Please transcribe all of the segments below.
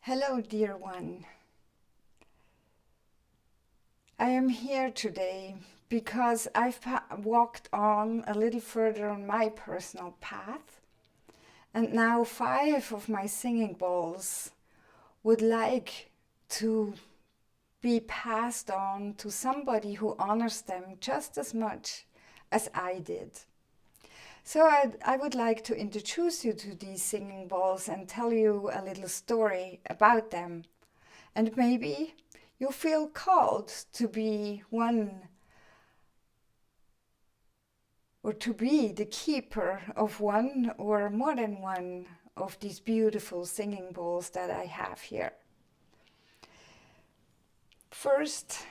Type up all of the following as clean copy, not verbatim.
Hello, dear one. I am here today because I've walked on a little further on my personal path, and now 5 of my singing bowls would like to be passed on to somebody who honors them just as much as I did. So I would like to introduce you to these singing bowls and tell you a little story about them. And maybe you feel called to be one or to be the keeper of one or more than one of these beautiful singing bowls that I have here. First,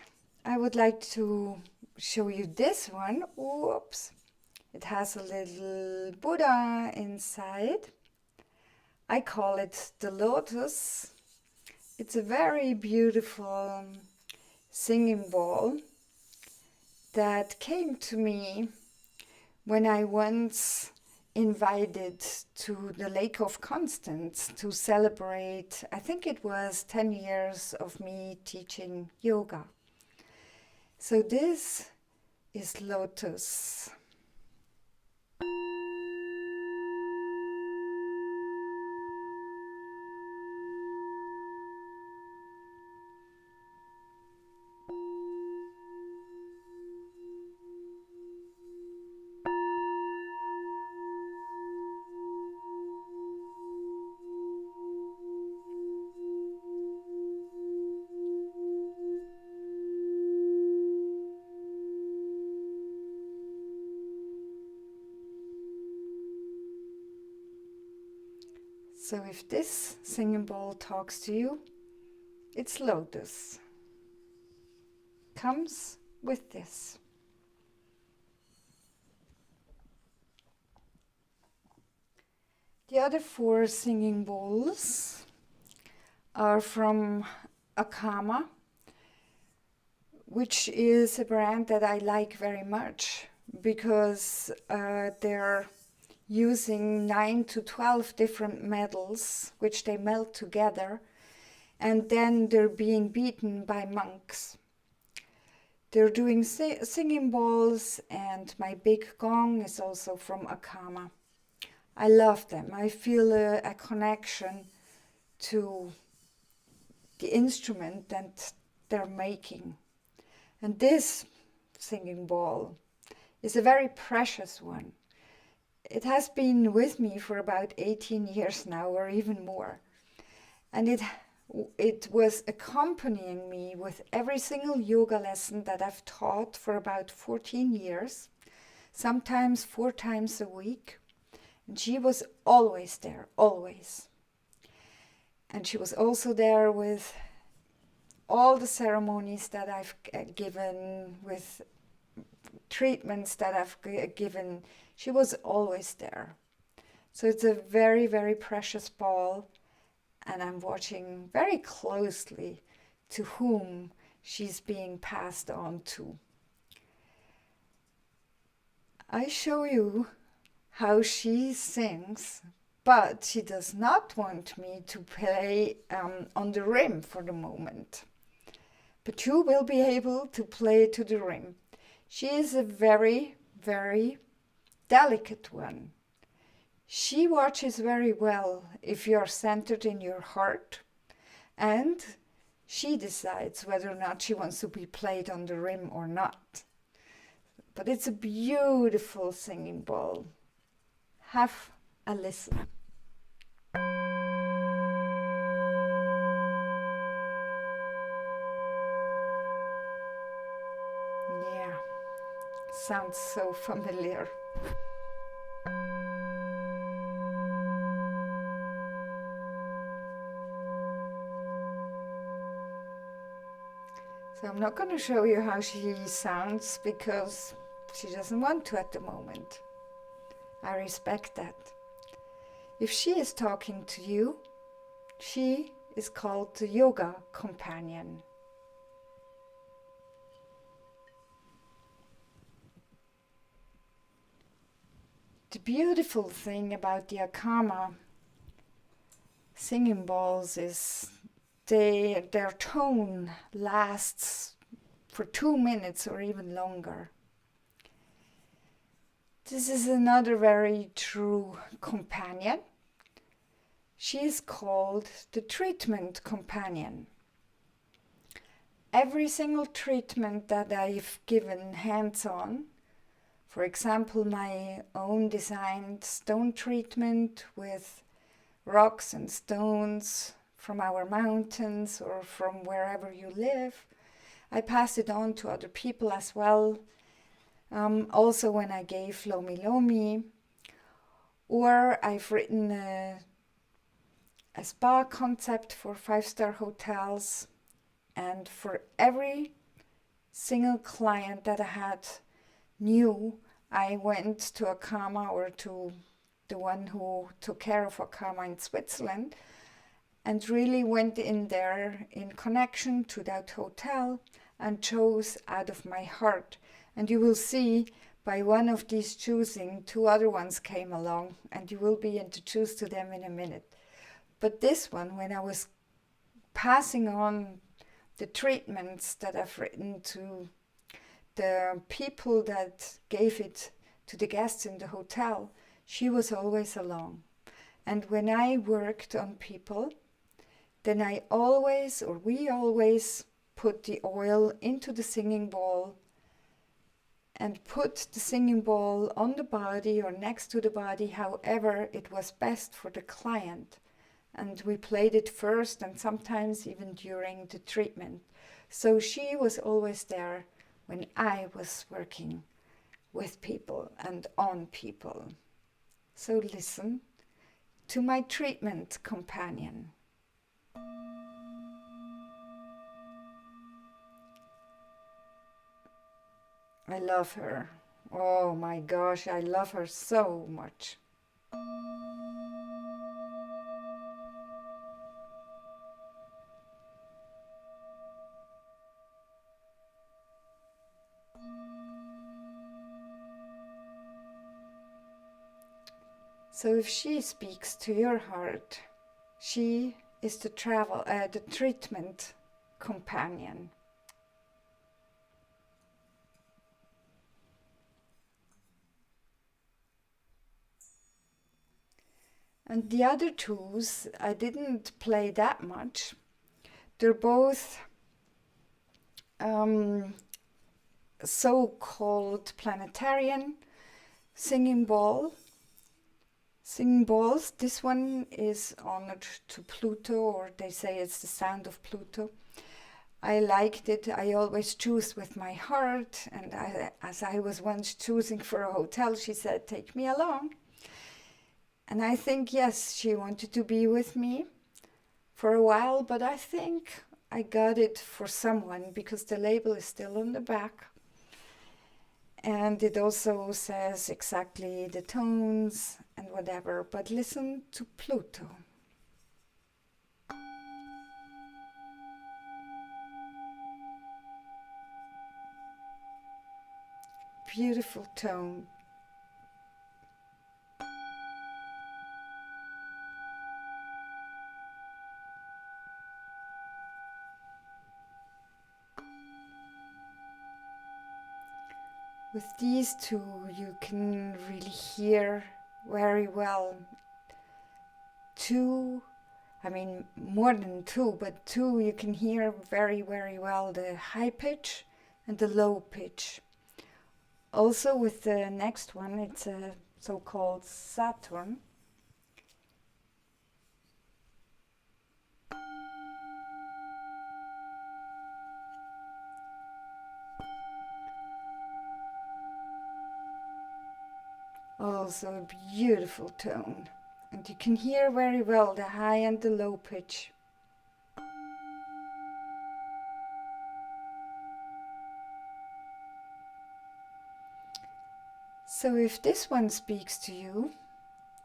I would like to show you this one. Whoops. It has a little Buddha inside. I call it the Lotus. It's a very beautiful singing bowl that came to me when I once invited to the Lake of Constance to celebrate, I think it was 10 years of me teaching yoga. So this is Lotus. So if this singing bowl talks to you, it's Lotus. Comes with this. The other 4 singing bowls are from ACAMA, which is a brand that I like very much because they're using 9 to 12 different metals, which they melt together, and then they're being beaten by monks. They're doing singing bowls, and my big gong is also from ACAMA. I love them. I feel a connection to the instrument that they're making. And this singing bowl is a very precious one. It has been with me for about 18 years now, or even more. And it was accompanying me with every single yoga lesson that I've taught for about 14 years, sometimes 4 times a week. And she was always there, always. And she was also there with all the ceremonies that I've given, with treatments that I've given. She was always there. So it's a very, very precious ball, and I'm watching very closely to whom she's being passed on to. I show you how she sings, but she does not want me to play on the rim for the moment. But you will be able to play to the rim. She is a very, very delicate one. She watches very well if you are centered in your heart, and she decides whether or not she wants to be played on the rim or not. But it's a beautiful singing bowl. Have a listen. Yeah, sounds so familiar. So I'm not going to show you how she sounds because she doesn't want to at the moment. I respect that. If she is talking to you, she is called the Yoga Companion. The beautiful thing about the ACAMA singing bowls is their tone lasts for 2 minutes or even longer. This is another very true companion. She is called the Treatment Companion. Every single treatment that I've given hands-on, for example, my own designed stone treatment with rocks and stones from our mountains or from wherever you live, I pass it on to other people as well. Also when I gave Lomi Lomi, or I've written a spa concept for 5-star hotels, and for every single client that I had new, I went to ACAMA or to the one who took care of ACAMA in Switzerland and really went in there in connection to that hotel and chose out of my heart. And you will see by one of these choosing, 2 other ones came along, and you will be introduced to them in a minute. But this one, when I was passing on the treatments that I've written to the people that gave it to the guests in the hotel, she was always along. And when I worked on people, then we always put the oil into the singing bowl and put the singing bowl on the body or next to the body, however it was best for the client. And we played it first and sometimes even during the treatment. So she was always there when I was working with people and on people. So listen to my treatment companion. I love her. Oh my gosh, I love her so much. So if she speaks to your heart, she is the treatment companion. And the other twos, I didn't play that much. They're both so-called planetarian singing bowls. This one is honored to Pluto, or they say it's the sound of Pluto. I liked it. I always choose with my heart, and as I was once choosing for a hotel, she said, "Take me along." And I think, yes, she wanted to be with me for a while, but I think I got it for someone because the label is still on the back. And it also says exactly the tones and whatever, but listen to Pluto. Beautiful tone. With these two, you can really hear very well more than two, but two you can hear very, very well the high pitch and the low pitch. Also with the next one, it's a so-called Saturn. Also a beautiful tone, and you can hear very well the high and the low pitch. So if this one speaks to you,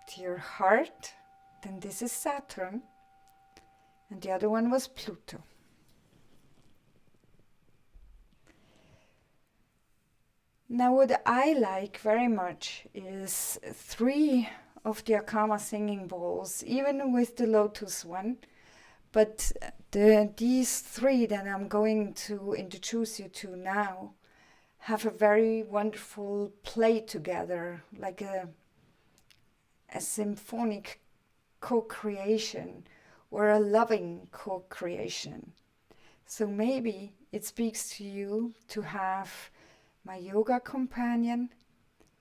to your heart, then this is Saturn, and the other one was Pluto. Now what I like very much is 3 of the ACAMA singing bowls, even with the Lotus one, But these three that I'm going to introduce you to now have a very wonderful play together, like a symphonic co-creation or a loving co-creation. So maybe it speaks to you to have my yoga companion,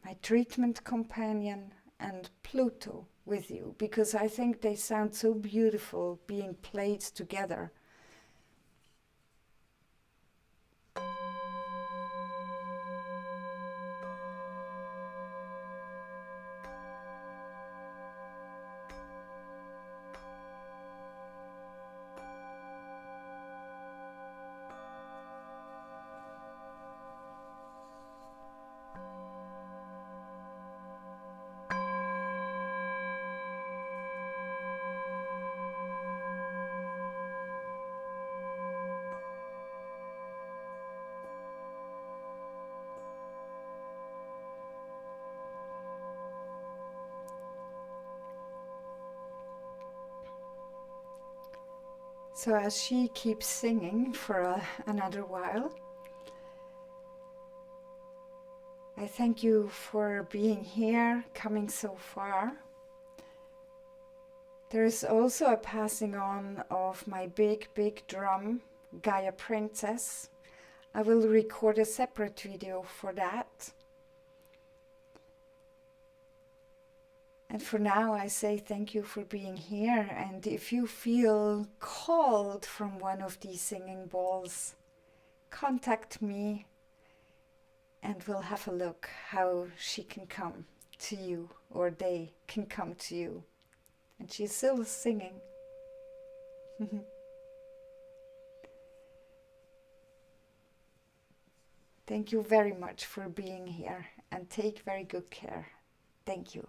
my treatment companion, and Pluto with you, because I think they sound so beautiful being played together. So as she keeps singing for another while, I thank you for being here, coming so far. There is also a passing on of my big drum, Gaia Princess. I will record a separate video for that. And for now, I say thank you for being here. And if you feel called from one of these singing bowls, contact me and we'll have a look how she can come to you, or they can come to you. And she's still singing. Thank you very much for being here, and take very good care. Thank you.